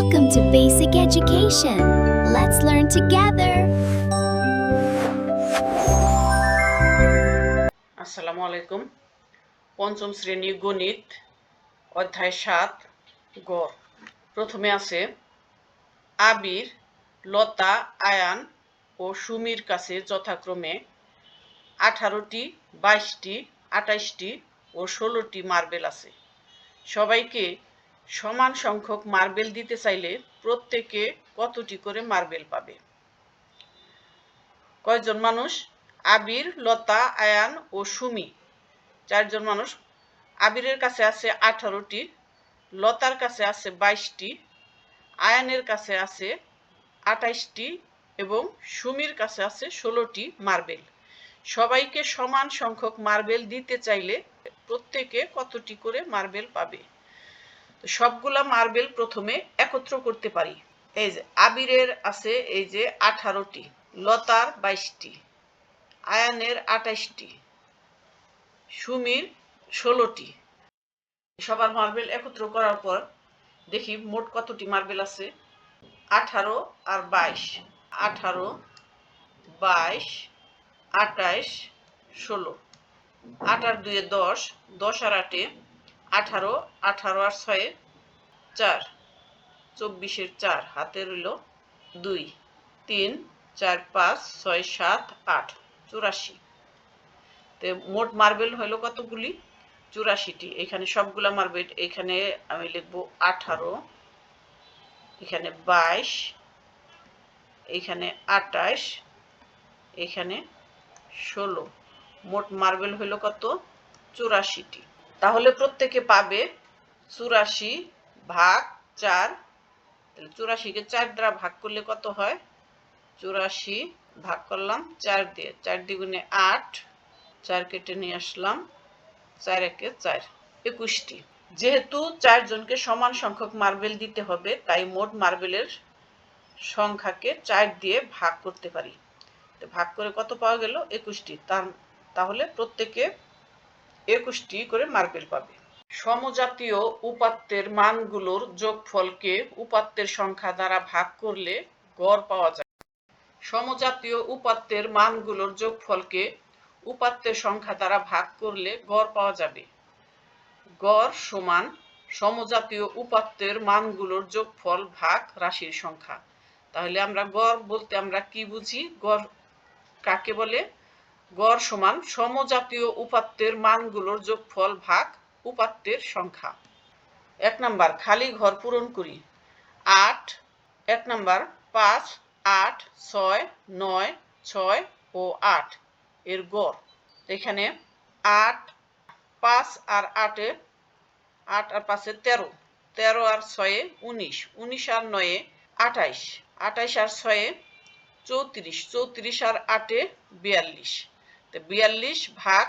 Welcome to Basic Education. Let's learn together. আসসালামু আলাইকুম। পঞ্চম শ্রেণী গণিত অধ্যায় ৭ গড়। প্রথমে আছে আবির, লতা, আয়ান ও সুমির কাছে যথাক্রমে 18টি, 22টি, 28টি ও 16টি মার্বেল আছে। সবাইকে সমান সংখ্যক মার্বেল দিতে চাইলে প্রত্যেকে কতটি করে মার্বেল পাবে? কয়জন মানুষ? আবির, লতা, আয়ান ও সুমি, 4 জন মানুষ। আবিরের কাছে আছে 18টি, লতার কাছে আছে 22টি, আয়ানের কাছে আছে 28টি এবং সুমির কাছে আছে 16টি মার্বেল। সবাইকে সমান সংখ্যক মার্বেল দিতে চাইলে প্রত্যেকে কতটি করে মার্বেল পাবে? তো সবগুলা মার্বেল প্রথমে একত্র করতে পারি। এই যে আবিরের আছে এই যে 18টি, লতার 22টি, আয়ানের 28টি, সুমির 16টি। সবার মার্বেল একত্র করার পর দেখি মোট কতটি মার্বেল আছে। 18 আর 22, 18, 22, 28, 16, 8 আর 2 10, 10 আর 8 18, 18 আর 6 4, 24 এর 4 হাতে রইল 2, 3, 4, 5, 6, 7, 8, 84। তো মোট মার্বেল হলো কতগুলি? 84টি। এখানে সবগুলা মার্বেল, এখানে আমি লিখব 18, এখানে 22, এখানে 28, এখানে 16। মোট মার্বেল হলো কত? 84টি। তাহলে প্রত্যেকে পাবে 84 ভাগ 4। তাহলে 84কে 4 দ্বারা ভাগ করলে কত হয়? 84 ভাগ করলাম 4 দিয়ে, 4 দ্বিগুণে 8, 4 কেটে নিয়ে আসলাম, 4 একে 4, 21টি। যেহেতু 4 জনকে সমান সংখ্যক মার্বেল দিতে হবে, তাই মোট মার্বেলের সংখ্যাকে 4 দিয়ে ভাগ করতে পারি। তো ভাগ করে কত পাওয়া গেল? 21টি। তাহলে প্রত্যেকে 21টি করে মার্বেল পাবে। সমজাতীয় উপাত্তের মানগুলোর যোগফলকে উপাত্তের সংখ্যা দ্বারা ভাগ করলে গড় পাওয়া যায়। সমজাতীয় উপাত্তের মানগুলোর যোগফলকে উপাত্তের সংখ্যা দ্বারা ভাগ করলে গড় পাওয়া যাবে। গড় সমান সমজাতীয় উপাত্তের মানগুলোর যোগফল ভাগ রাশির সংখ্যা। তাহলে আমরা গড় বলতে আমরা কি বুঝি? গড় কাকে বলে? গড় সমান সমজাতীয় উপাত্তের মানগুলোর যোগফল ভাগ উপাত্তের সংখ্যা। 1 নাম্বার খালি ঘর পূরণ করি। 8, 1 নাম্বার 5, 8, 6, 9, 6 ও 8 এর গড়। এখানে 8, 5 আর 8 এ 8 আর 5 এ 13, 13 আর 6 এ 19, 19 আর 9 এ 28, 28 আর 6 এ 34, 34 আর 8 এ 42। তো 42 ভাগ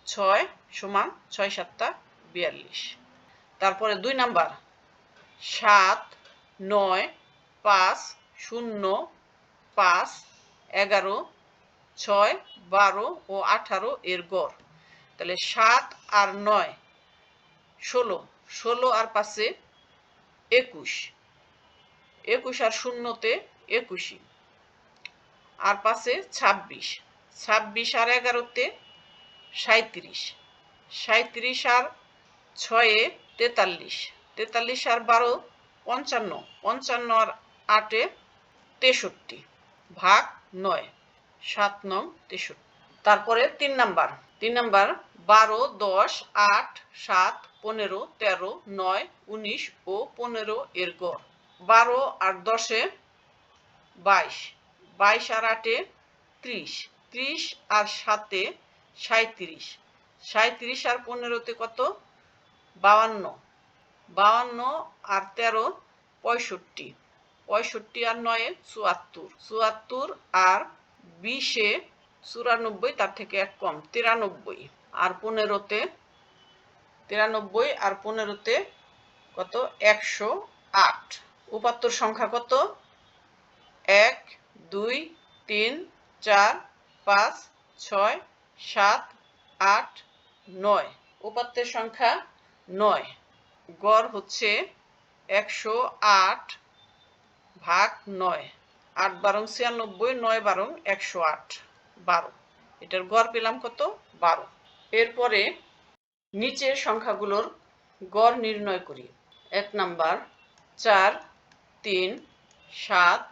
6 সমান 6 7 42। তারপরে 2 নাম্বার 7, 9, 5, 0, 5, 11, 6, 12 ও 18 এর গড়। তাহলে 7 আর 9 16, 16 আর 5 এ 21, 21 আর 0 তে 21, আর 5 এ 26, 26 আর 11 তে 37, 37 আর 6 এ 43, 43 আর 12 55, 55 আর 8 এ 63 ভাগ 9, 7 9 63। তারপরে 3 নাম্বার 12, 10, 8, 7, 15, 13, 9, 19 ও 15 এর গড়। 12 আর 10 এ 22, 22 আর 8 এ 30, 30 আর 7 এ 37, 37 আর 15 তে কত? 52, 52 আর 13 65, 65 আর 9 এ 74, 74 আর 20 এ 94, তার থেকে এক কম 93, আর 15 তে 93 আর 15 তে কত? 108। উপাত্তর সংখ্যা কত? 1, 2, 3, 4, 5, 6, 7, 8, 9। উপাত্তের সংখ্যা 9। গড় হচ্ছে 108 ভাগ 9, 8 বারং 96, 9 বারং 108, 12। এটার গড় পেলাম কত? 12। এরপরে নিচের সংখ্যাগুলোর গড় নির্ণয় করি। 1 নাম্বার 4, 3, 7,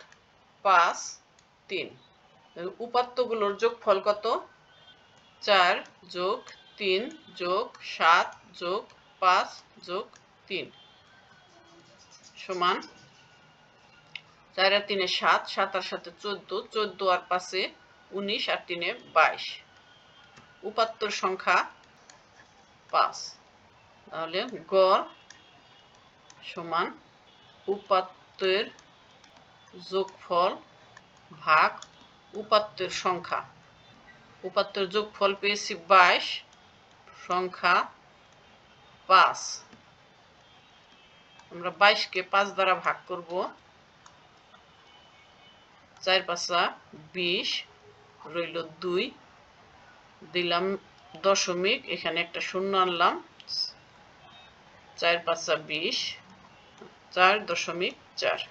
5, 3। উপাত্তগুলোর যোগফল কত? 4 যোগ 3 যোগ 7 যোগ 5 যোগ 3 সমান 4 আর 3 7, 7 আর 7 14, 14 আর 5 19 আর 3 22। উপাত্তর সংখ্যা 5। তাহলে গড় সমান উপাত্তের যোগফল ভাগ উপাত্তের সংখ্যা। উপাত্তের যোগফল পেয়েছি 22, সংখ্যা 5। আমরা 22কে 5 দ্বারা ভাগ করব। 4 5 20, রইল 2, দিলাম দশমিক, এখানে একটা শূন্য আনলাম। 4 5 20, 4.4।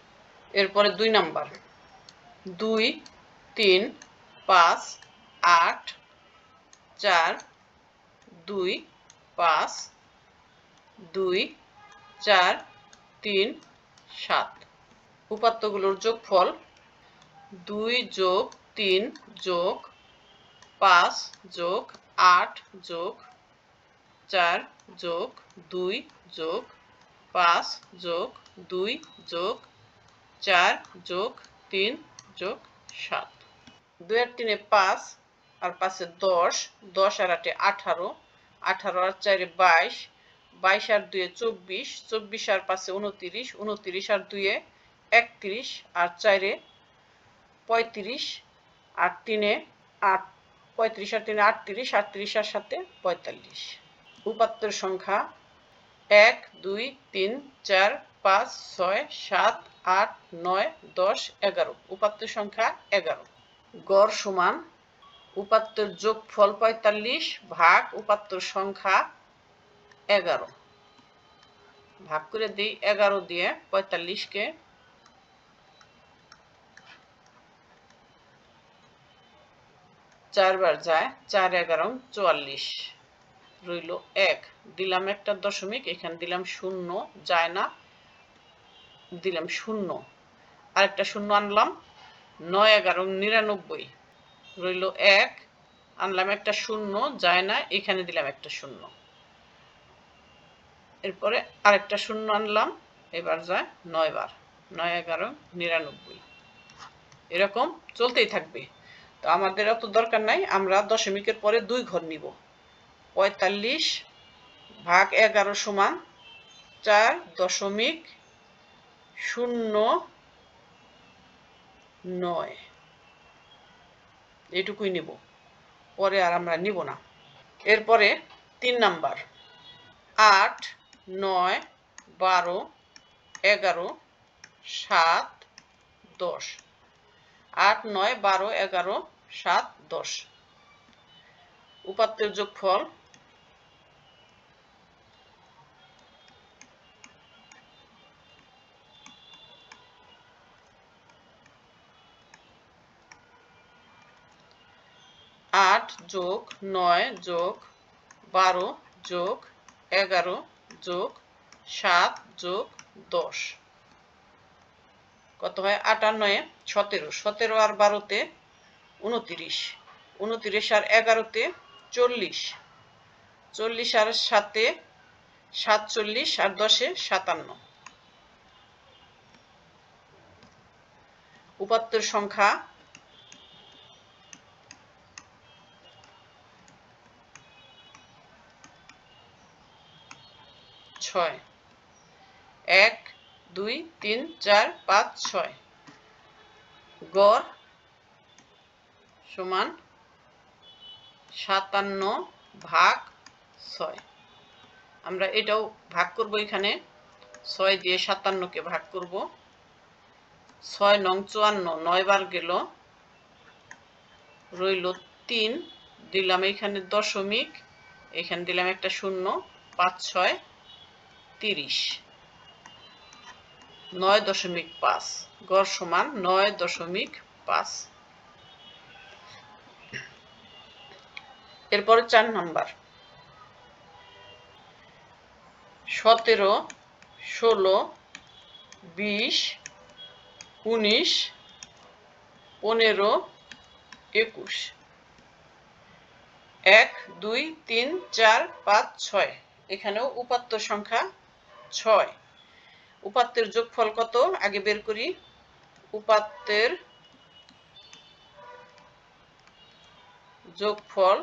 এরপরে 2 নাম্বার 2 3 5 8 4 2 5 2 4 3 7। উপাত্তগুলোর যোগফল 2 যোগ 3 যোগ 5 যোগ 8 যোগ 4 যোগ 2 যোগ 5 যোগ 2 যোগ 4 যোগ 3 যোগ 7। 2 আর 3 5 আর 5 10, 10 আর 8 18, 18 আর 4 22, 22 আর 2 24, 24 আর 5 29, 29 আর 2 31, আর 4 35, আর 3 8, 35 আর 3 38, 38 আর 7 45। উপাত্তের সংখ্যা 1 2 3 4 5 6 7 8 9 10 11। উপাত্তের সংখ্যা 11। গড় সমান উপাত্তের যোগফল 45 ভাগ উপাত্তের সংখ্যা 11। ভাগ করে দিই 11 দিয়ে 45কে। 4 বার যায়, 4 11 44, রইল 1। দিলাম একটা দশমিক, এখানে দিলাম 0, যায় না, দিলাম 0, আরেকটা 0 আনলাম। 9 11 99, রইল 1, আনলাম একটা 0, যায় না, এখানে দিলাম একটা 0। এরপরে আরেকটা 0 আনলাম, এবার যায় 9 বার, 9 11 99। এরকম চলতেই থাকবে। তো আমাদের অত দরকার নাই, আমরা দশমিকের পরে 2 ঘর নিব। 45 ভাগ 11 সমান 4.09। এইটুকুই নিব, পরে আর আমরা নিব না। এরপরে 3 নাম্বার 8 9 12 11 7 10। 8 9 12 11 7 10। উপাত্তের যোগফল 8 যোগ 9 যোগ 12 যোগ 11 যোগ 7 যোগ 10 কত হয়? 8 আর 9 17, 17 আর 12 29, 29 আর 11 40, 40 আর 7 47, আর 10 57। উপাত্তের সংখ্যা 6। 1 2 3 4 5 6। গড় সমান 57 ভাগ 6। আমরা এটাও ভাগ করব, এখানে 6 দিয়ে 57কে ভাগ করব। 6 নং 54, 9 বার গেল, রইল 3, দিলাম এখানে দশমিক, এখানে দিলাম একটা 0, 5 6 30। 9.5। গড় সমান 9.5। এরপরে 4 নাম্বার। 17, 16, 20, 19, 15, 21। 1, 2, 3, 4, 5, 6। এখানেও উপাত্ত সংখ্যা 6। উপাত্তের যোগফল কত আগে বের করি। উপাত্তের যোগফল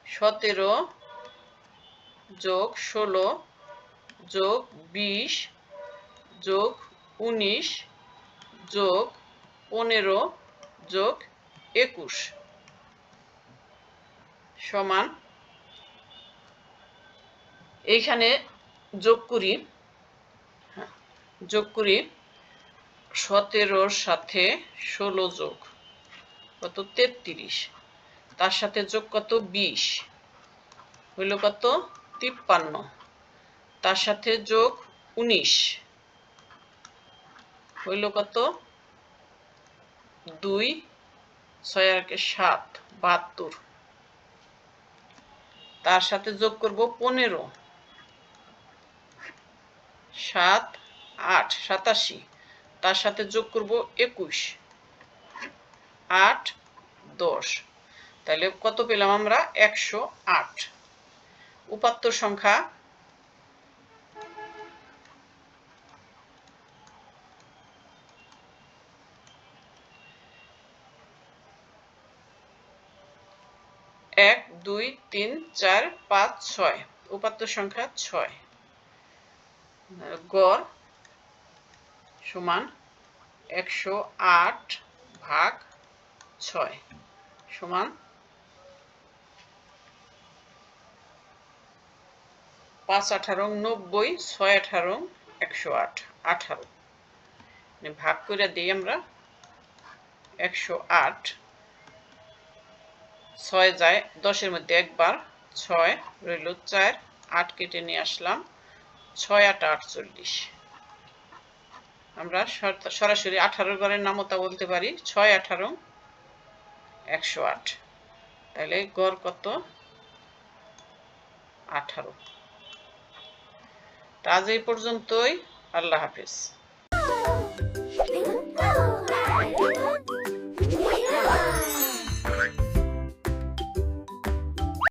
17 যোগ 16 যোগ 20 যোগ 19 যোগ 15 যোগ 21 সমান, এইখানে যোগ করি 17 সাথে 16 যোগ কত 33, তার সাথে যোগ কত 20 হইল কত 53, তার সাথে যোগ 19 হইল কত 2, 6 আর 7, 72, তার সাথে যোগ করব 15, 7, 8, 87, তার সাথে যোগ করব 21, 8, 10, তাহলে কত পেলাম আমরা 108। উপাত্ত সংখ্যা 1, 2, 3, 4, 5, 6। উপাত্ত সংখ্যা 6। গড় সমান 108 ভাগ 6 সমান 5, 18, 90, 6, 18, 108, 18। ভাগ করে দিই আমরা 108, 6 যায় 10-এর মধ্যে একবার, 6 রইল 4, 8 কেটে নিয়ে আসলাম, 6, 8, 48। আমরা সরাসরি 18 ঘরের নামতা বলতে পারি 6, 18, 108। তাহলে গড় কত 18। আজ এই পর্যন্তই। আল্লাহ হাফেজ।